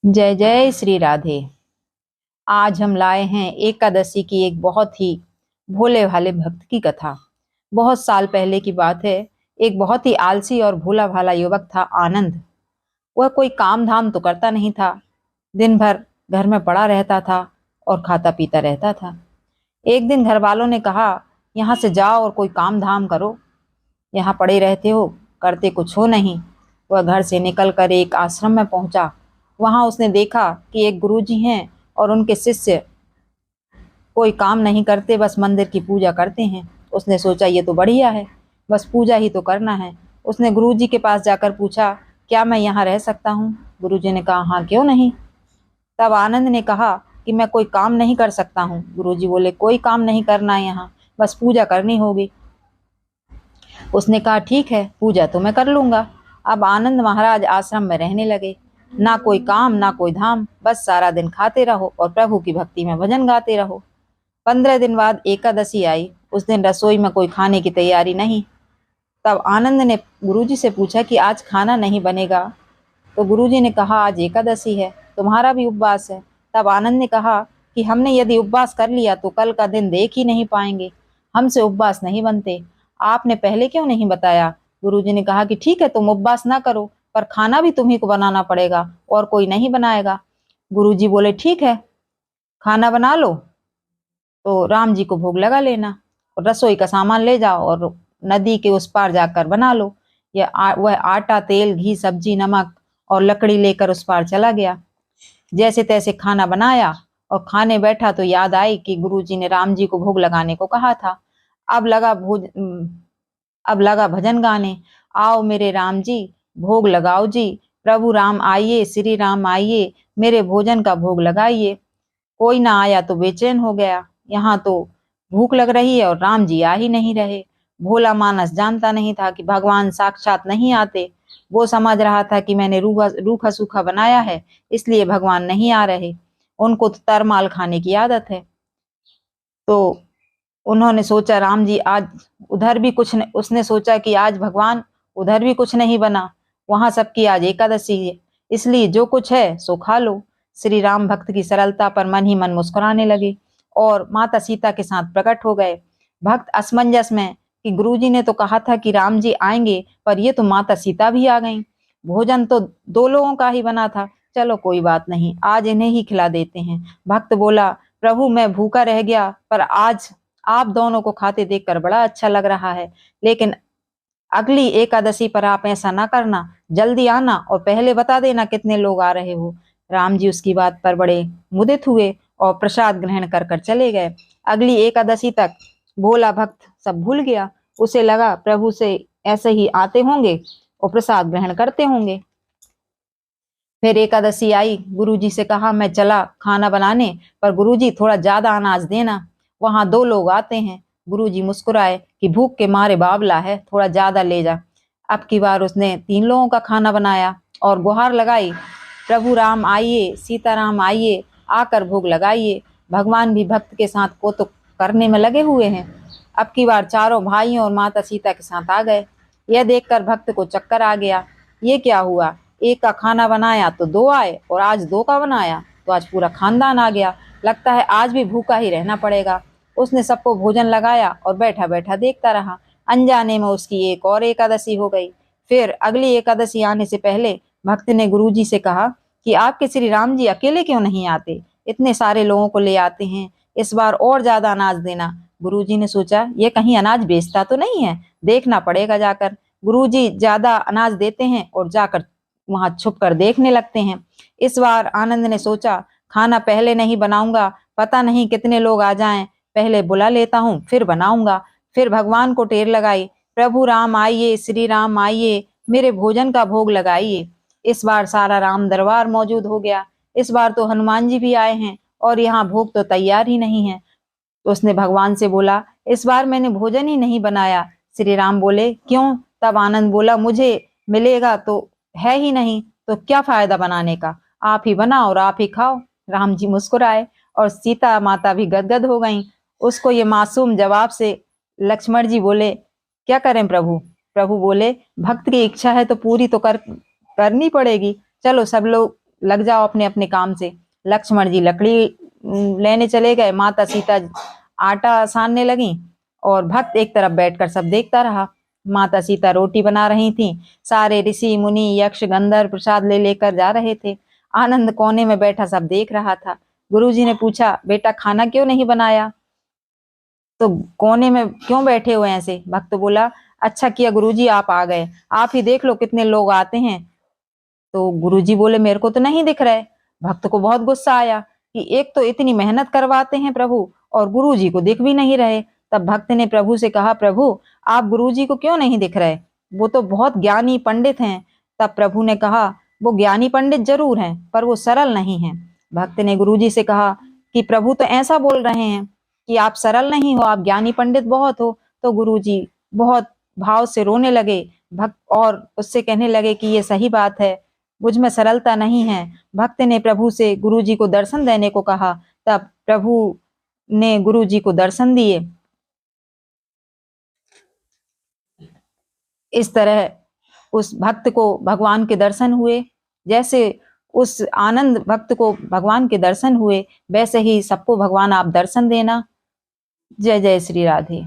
जय जय श्री राधे। आज हम लाए हैं एकादशी की एक बहुत ही भोले भाले भक्त की कथा। बहुत साल पहले की बात है। एक बहुत ही आलसी और भोला भाला युवक था, आनंद। वह कोई काम धाम तो करता नहीं था। दिन भर घर में पड़ा रहता था और खाता पीता रहता था। एक दिन घर वालों ने कहा, यहाँ से जाओ और कोई काम धाम करो। यहाँ पड़े रहते हो, करते कुछ हो नहीं। वह घर से निकलकर एक आश्रम में पहुंचा। वहां उसने देखा कि एक गुरुजी हैं और उनके शिष्य कोई काम नहीं करते, बस मंदिर की पूजा करते हैं। उसने सोचा ये तो बढ़िया है, बस पूजा ही तो करना है। उसने गुरुजी के पास जाकर पूछा, क्या मैं यहाँ रह सकता हूँ? गुरुजी ने कहा, हाँ क्यों नहीं। तब आनंद ने कहा कि मैं कोई काम नहीं कर सकता हूँ। गुरुजी बोले, कोई काम नहीं करना है यहाँ, बस पूजा करनी होगी। उसने कहा, ठीक है, पूजा तो मैं कर लूंगा। अब आनंद महाराज आश्रम में रहने लगे। ना कोई काम ना कोई धाम, बस सारा दिन खाते रहो और प्रभु की भक्ति में भजन गाते रहो। 15 दिन बाद एकादशी आई। उस दिन रसोई में कोई खाने की तैयारी नहीं। तब आनंद ने गुरुजी से पूछा कि आज खाना नहीं बनेगा? तो गुरुजी ने कहा, आज एकादशी है, तुम्हारा भी उपवास है। तब आनंद ने कहा कि हमने यदि उपवास कर लिया तो कल का दिन देख ही नहीं पाएंगे, हमसे उपवास नहीं बनते। आपने पहले क्यों नहीं बताया? गुरुजी ने कहा कि ठीक है, तुम उपवास ना करो, पर खाना भी तुम्ही को बनाना पड़ेगा और कोई नहीं बनाएगा। गुरुजी बोले, ठीक है, खाना बना लो, तो राम जी को भोग लगा लेना और रसोई का सामान ले जाओ और नदी के उस पार जाकर बना लो। वह आटा, तेल, घी, सब्जी, नमक और लकड़ी लेकर उस पार चला गया। जैसे तैसे खाना बनाया और खाने बैठा तो याद आई कि गुरुजी ने राम जी को भोग लगाने को कहा था। अब लगा भोज अब लगा भजन गाने, आओ मेरे राम जी, भोग लगाओ जी। प्रभु राम आइए, श्री राम आइए, मेरे भोजन का भोग लगाइए। कोई ना आया तो बेचैन हो गया। यहाँ तो भूख लग रही है और राम जी आ ही नहीं रहे। भोला मानस जानता नहीं था कि भगवान साक्षात नहीं आते। वो समझ रहा था कि मैंने रूखा रूखा सूखा बनाया है, इसलिए भगवान नहीं आ रहे। उनको तो तरमाल खाने की आदत है। तो उन्होंने सोचा, राम जी आज उधर भी कुछ नहीं, उसने सोचा कि आज भगवान उधर भी कुछ नहीं बना, वहां सबकी आज एकादशी है, इसलिए जो कुछ है सो खा लो। श्री राम भक्त की सरलता पर मन ही मन मुस्कुराने लगे और माता सीता के साथ प्रकट हो गए। भक्त असमंजस में कि गुरुजी ने तो कहा था कि राम जी आएंगे, पर ये तो माता सीता भी आ गईं। भोजन तो दो लोगों का ही बना था, चलो कोई बात नहीं, आज इन्हें ही खिला देते हैं। भक्त बोला, प्रभु मैं भूखा रह गया, पर आज आप दोनों को खाते देखकर बड़ा अच्छा लग रहा है, लेकिन अगली एकादशी पर आप ऐसा ना करना, जल्दी आना और पहले बता देना कितने लोग आ रहे हो। राम जी उसकी बात पर बड़े मुदित हुए और प्रसाद ग्रहण कर कर चले गए। अगली एकादशी तक भोला भक्त सब भूल गया। उसे लगा प्रभु से ऐसे ही आते होंगे और प्रसाद ग्रहण करते होंगे। फिर एकादशी आई, गुरुजी से कहा, मैं चला खाना बनाने, पर गुरुजी थोड़ा ज्यादा अनाज देना, वहां दो लोग आते हैं। गुरुजी मुस्कुराए कि भूख के मारे बावला है, थोड़ा ज्यादा ले जा। अब की बार उसने 3 लोगों का खाना बनाया और गुहार लगाई, प्रभु राम आइए, सीताराम आइए, आकर भोग लगाइए। भगवान भी भक्त के साथ को तो करने में लगे हुए हैं। अब की बार चारों भाइयों और माता सीता के साथ आ गए। यह देखकर भक्त को चक्कर आ गया। ये क्या हुआ, एक का खाना बनाया तो दो आए, और आज दो का बनाया तो आज पूरा खानदान आ गया। लगता है आज भी भूखा ही रहना पड़ेगा। उसने सबको भोजन लगाया और बैठा बैठा देखता रहा। अनजाने में उसकी एक और एकादशी हो गई। फिर अगली एकादशी आने से पहले भक्त ने गुरुजी से कहा कि आपके श्री राम जी अकेले क्यों नहीं आते, इतने सारे लोगों को ले आते हैं, इस बार और ज्यादा अनाज देना। गुरुजी ने सोचा, ये कहीं अनाज बेचता तो नहीं है, देखना पड़ेगा जाकर। गुरुजी ज्यादा अनाज देते हैं और जाकर वहां छुप कर देखने लगते हैं। इस बार आनंद ने सोचा, खाना पहले नहीं बनाऊंगा, पता नहीं कितने लोग आ जाएं, पहले बुला लेता हूँ फिर बनाऊंगा। फिर भगवान को टेर लगाई, प्रभु राम आइए, श्री राम आइए, मेरे भोजन का भोग लगाइए। इस बार सारा राम दरबार मौजूद हो गया। इस बार तो हनुमान जी भी आए हैं और यहाँ भोग तो तैयार ही नहीं है। तो उसने भगवान से बोला, इस बार मैंने भोजन ही नहीं बनाया। श्री राम बोले, क्यों? तब आनंद बोला, मुझे मिलेगा तो है ही नहीं, तो क्या फायदा बनाने का, आप ही बनाओ और आप ही खाओ। राम जी मुस्कुराए और सीता माता भी गदगद हो गईं। उसको ये मासूम जवाब से लक्ष्मण जी बोले, क्या करें प्रभु? प्रभु बोले, भक्त की इच्छा है तो पूरी तो करनी पड़ेगी। चलो सब लोग लग जाओ अपने अपने काम से। लक्ष्मण जी लकड़ी लेने चले गए, माता सीता आटा सानने लगी और भक्त एक तरफ बैठकर सब देखता रहा। माता सीता रोटी बना रही थी, सारे ऋषि मुनि यक्ष गंधर्व प्रसाद ले लेकर जा रहे थे। आनंद कोने में बैठा सब देख रहा था। गुरुजी ने पूछा, बेटा खाना क्यों नहीं बनाया? तो कोने में क्यों बैठे हुए ऐसे? भक्त बोला, अच्छा किया गुरुजी आप आ गए, आप ही देख लो कितने लोग आते हैं। तो गुरुजी बोले, मेरे को तो नहीं दिख रहा है। भक्त को बहुत गुस्सा आया कि एक तो इतनी मेहनत करवाते हैं प्रभु और गुरुजी को दिख भी नहीं रहे। तब भक्त ने प्रभु से कहा, प्रभु आप गुरुजी को क्यों नहीं दिख रहे? वो तो बहुत ज्ञानी पंडित हैं। तब प्रभु ने कहा, वो ज्ञानी पंडित जरूर हैं पर वो सरल नहीं हैं। भक्त ने गुरुजी से कहा कि प्रभु तो ऐसा बोल रहे हैं कि आप सरल नहीं हो, आप ज्ञानी पंडित बहुत हो। तो गुरुजी बहुत भाव से रोने लगे। भक्त और उससे कहने लगे कि ये सही बात है, मुझ में सरलता नहीं है। भक्त ने प्रभु से गुरुजी को दर्शन देने को कहा। तब प्रभु ने गुरुजी को दर्शन दिए। इस तरह उस भक्त को भगवान के दर्शन हुए। जैसे उस आनंद भक्त को भगवान के दर्शन हुए, वैसे ही सबको भगवान आप दर्शन देना। जय जय श्री राधे।